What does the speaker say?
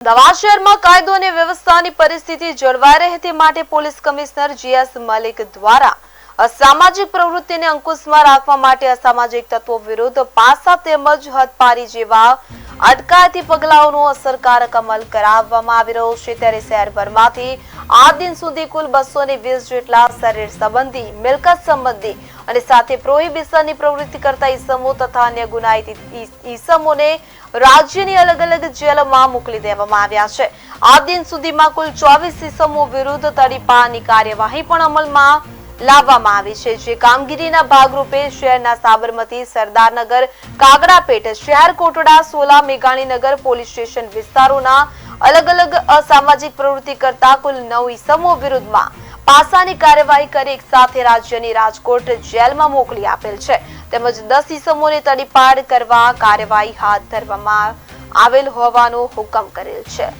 અમદાવાદ શહેરમાં કાયદો અને વ્યવસ્થાની પરિસ્થિતિ જળવાઈ રહે તે માટે પોલીસ કમિશનર જીએસ મલિક દ્વારા અસામાજિક પ્રવૃત્તિને અંકુશમાં રાખવા માટે અસામાજિક તત્વો વિરુદ્ધ પાસા તેમજ હદપારી જેવા અટકાયતી પગલાઓનો અસરકારક અમલ કરાવવામાં આવી રહ્યો છે। ત્યારે શહેરભરમાંથી આ દિન સુધી કુલ 220 જેટલા શરીર સંબંધી, મિલકત સંબંધી અને સાથે પ્રોહિબિશનની પ્રવૃત્તિ કરતા ઈસમો તથા અન્ય ગુનાહિત ઈસમોને રાજ્યની અલગ અલગ જેલમાં મોકલી દેવામાં આવ્યા છે। આ દિન સુધીમાં કુલ 24 ઈસમો વિરુદ્ધ તડીપારની કાર્યવાહી પણ અમલમાં લાવવામાં આવી છે। જે કામગીરીના ભાગરૂપે શહેરના સાબરમતી, સરદારનગર, કાગડાપેટ, શહેર કોટડા, સોલા, મેઘાણીનગર પોલીસ સ્ટેશન વિસ્તારોના અલગ અલગ અસામાજિક પ્રવૃત્તિ કરતા કુલ 9 ઈસમો વિરુદ્ધમાં પાસાની કાર્યવાહી કરી એક સાથે રાજ્યની રાજકોટ જેલમાં મોકલી આપેલ છે। તેમજ 10 ઈસમોને તડીપાર કરવા કાર્યવાહી હાથ ધરવામાં આવેલ હોવાનો હુકમ કરેલ છે।